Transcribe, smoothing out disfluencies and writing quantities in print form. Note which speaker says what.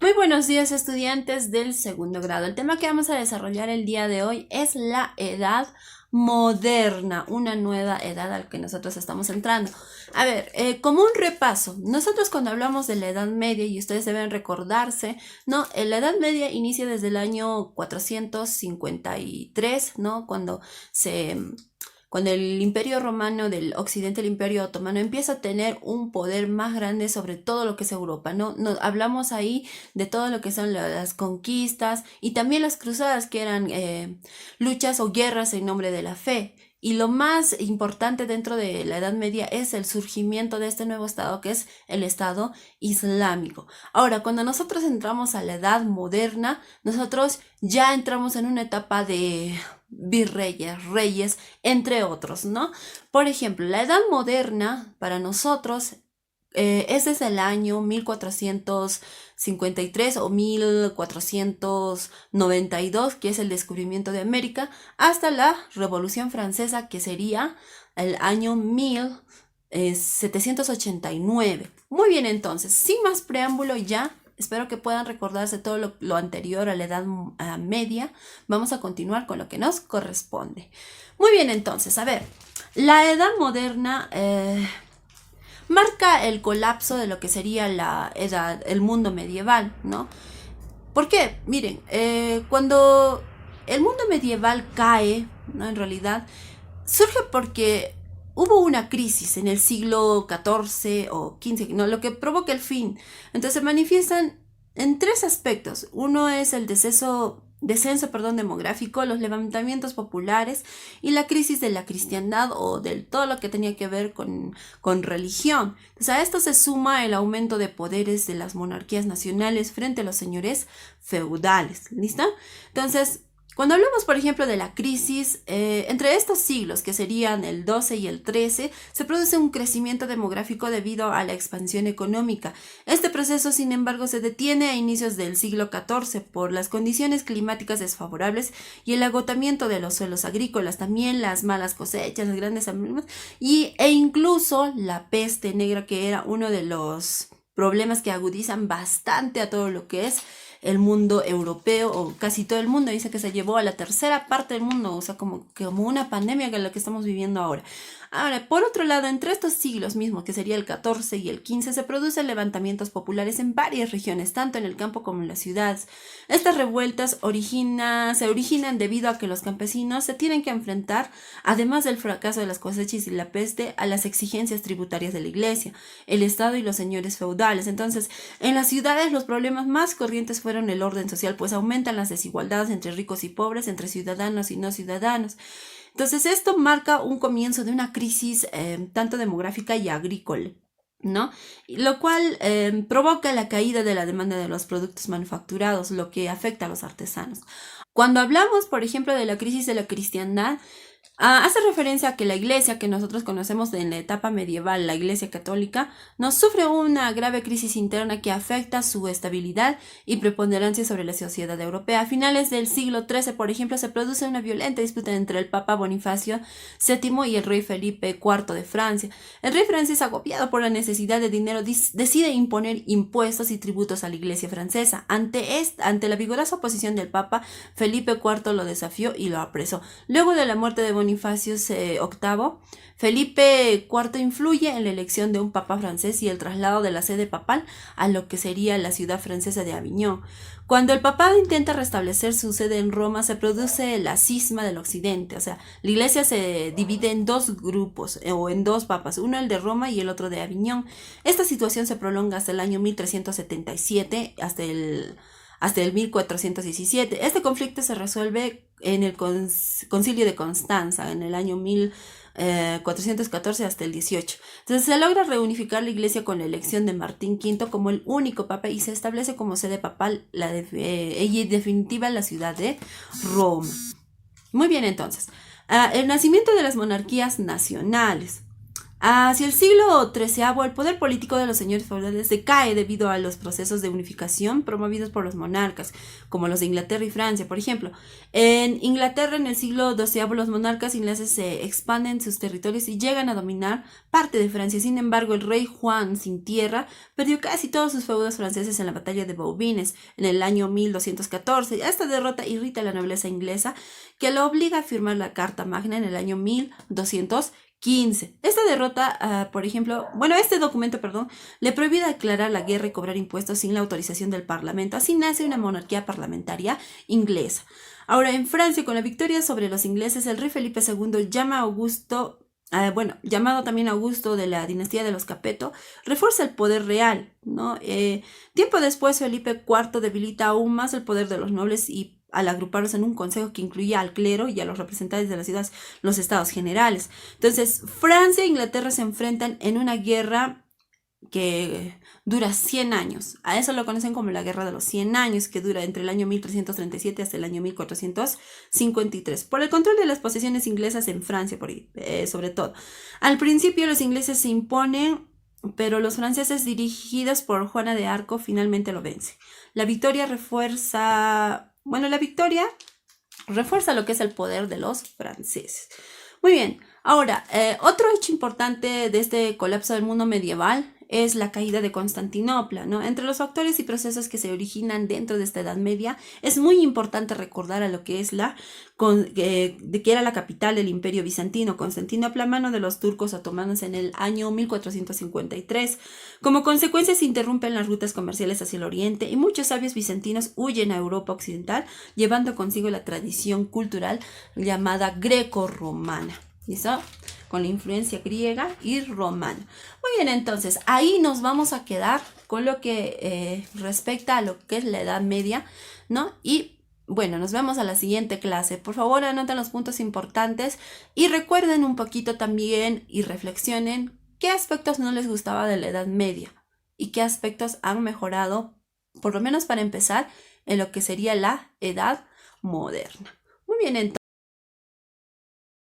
Speaker 1: Muy buenos días, estudiantes del segundo grado. El tema que vamos a desarrollar el día de hoy es la edad moderna, una nueva edad al que nosotros estamos entrando. A ver, como un repaso, nosotros cuando hablamos de la Edad Media, y ustedes deben recordarse, ¿no? La Edad Media inicia desde el año 453, ¿no? Cuando el Imperio Romano del Occidente, el Imperio Otomano, empieza a tener un poder más grande sobre todo lo que es Europa, ¿no? Hablamos ahí de todo lo que son las conquistas y también las cruzadas, que eran luchas o guerras en nombre de la fe. Y lo más importante dentro de la Edad Media es el surgimiento de este nuevo Estado, que es el Estado Islámico. Ahora, cuando nosotros entramos a la Edad Moderna, nosotros ya entramos en una etapa de virreyes, reyes, entre otros, ¿no? Por ejemplo, la Edad Moderna para nosotros es desde el año 1453 o 1492, que es el descubrimiento de América, hasta la Revolución Francesa, que sería el año 1789. Muy bien, entonces, sin más preámbulo ya. Espero que puedan recordarse todo lo anterior a la edad media. Vamos a continuar con lo que nos corresponde. Muy bien, entonces, a ver, la edad moderna marca el colapso de lo que sería la edad, el mundo medieval, ¿no? ¿Por qué? Miren, cuando el mundo medieval cae, ¿no? En realidad, surge porque hubo una crisis en el siglo XIV o XV, ¿no? Lo que provoca el fin. Entonces se manifiestan en tres aspectos. Uno es el descenso, demográfico, los levantamientos populares y la crisis de la cristiandad o de todo lo que tenía que ver con religión. Entonces a esto se suma el aumento de poderes de las monarquías nacionales frente a los señores feudales. ¿Listo? Entonces, cuando hablamos, por ejemplo, de la crisis, entre estos siglos, que serían el 12 y el 13, se produce un crecimiento demográfico debido a la expansión económica. Este proceso, sin embargo, se detiene a inicios del siglo XIV por las condiciones climáticas desfavorables y el agotamiento de los suelos agrícolas, también las malas cosechas, las grandes hambrunas e incluso la peste negra, que era uno de los problemas que agudizan bastante a todo lo que es el mundo europeo, o casi todo el mundo. Dice que se llevó a la tercera parte del mundo, o sea, como una pandemia que es la que estamos viviendo ahora. Ahora, por otro lado, entre estos siglos mismos, que sería el 14 y el 15, se producen levantamientos populares en varias regiones, tanto en el campo como en las ciudades. Estas revueltas se originan debido a que los campesinos se tienen que enfrentar, además del fracaso de las cosechas y la peste, a las exigencias tributarias de la iglesia, el Estado y los señores feudales. Entonces, en las ciudades los problemas más corrientes fueron el orden social, pues aumentan las desigualdades entre ricos y pobres, entre ciudadanos y no ciudadanos. Entonces, esto marca un comienzo de una crisis tanto demográfica y agrícola, ¿no? Lo cual provoca la caída de la demanda de los productos manufacturados, lo que afecta a los artesanos. Cuando hablamos, por ejemplo, de la crisis de la cristiandad, hace referencia a que la iglesia que nosotros conocemos en la etapa medieval, la iglesia católica, nos sufre una grave crisis interna que afecta su estabilidad y preponderancia sobre la sociedad europea. A finales del siglo XIII, por ejemplo, se produce una violenta disputa entre el Papa Bonifacio VII y el rey Felipe IV de Francia. El rey francés, agobiado por la necesidad de dinero, decide imponer impuestos y tributos a la iglesia francesa. Ante la vigorosa oposición del Papa, Felipe IV lo desafió y lo apresó. Luego de la muerte de Bonifacio VIII, Felipe IV influye en la elección de un papa francés y el traslado de la sede papal a lo que sería la ciudad francesa de Aviñón. Cuando el papado intenta restablecer su sede en Roma, se produce la cisma del occidente, o sea, la iglesia se divide en dos grupos o en dos papas, uno el de Roma y el otro de Aviñón. Esta situación se prolonga hasta el año 1377, hasta el 1417. Este conflicto se resuelve en el concilio de Constanza en el año 1414 hasta el 18. Entonces se logra reunificar la iglesia con la elección de Martín V como el único papa y se establece como sede papal y definitiva la ciudad de Roma. Muy bien, entonces, el nacimiento de las monarquías nacionales. Hacia el siglo XIII, el poder político de los señores feudales decae debido a los procesos de unificación promovidos por los monarcas, como los de Inglaterra y Francia, por ejemplo. En Inglaterra, en el siglo XII, los monarcas ingleses se expanden sus territorios y llegan a dominar parte de Francia. Sin embargo, el rey Juan sin tierra perdió casi todos sus feudos franceses en la batalla de Bouvines en el año 1214. Esta derrota irrita a la nobleza inglesa, que lo obliga a firmar la Carta Magna en el año 1215. Esta derrota, por ejemplo, este documento, perdón, le prohíbe declarar la guerra y cobrar impuestos sin la autorización del Parlamento. Así nace una monarquía parlamentaria inglesa. Ahora, en Francia, con la victoria sobre los ingleses, el rey Felipe II llama a Augusto, llamado también Augusto de la dinastía de los Capeto, refuerza el poder real, ¿no? Tiempo después, Felipe IV debilita aún más el poder de los nobles y al agruparlos en un consejo que incluía al clero y a los representantes de las ciudades, los estados generales. Entonces, Francia e Inglaterra se enfrentan en una guerra que dura 100 años. A eso lo conocen como la Guerra de los 100 años, que dura entre el año 1337 hasta el año 1453, por el control de las posesiones inglesas en Francia, sobre todo. Al principio los ingleses se imponen, pero los franceses, dirigidos por Juana de Arco, finalmente lo vencen. La victoria refuerza lo que es el poder de los franceses. Muy bien, ahora, otro hecho importante de este colapso del mundo medieval es la caída de Constantinopla, ¿no? Entre los factores y procesos que se originan dentro de esta Edad Media, es muy importante recordar a lo que es de que era la capital del Imperio Bizantino, Constantinopla, a mano de los turcos otomanos en el año 1453. Como consecuencia, se interrumpen las rutas comerciales hacia el oriente y muchos sabios bizantinos huyen a Europa occidental, llevando consigo la tradición cultural llamada greco-romana. ¿Listo? Con la influencia griega y romana. Muy bien, entonces ahí nos vamos a quedar con lo que respecta a lo que es la Edad Media, ¿no? Y bueno, nos vemos a la siguiente clase. Por favor, anoten los puntos importantes y recuerden un poquito también y reflexionen qué aspectos no les gustaba de la Edad Media y qué aspectos han mejorado, por lo menos para empezar, en lo que sería la Edad Moderna. Muy bien, entonces.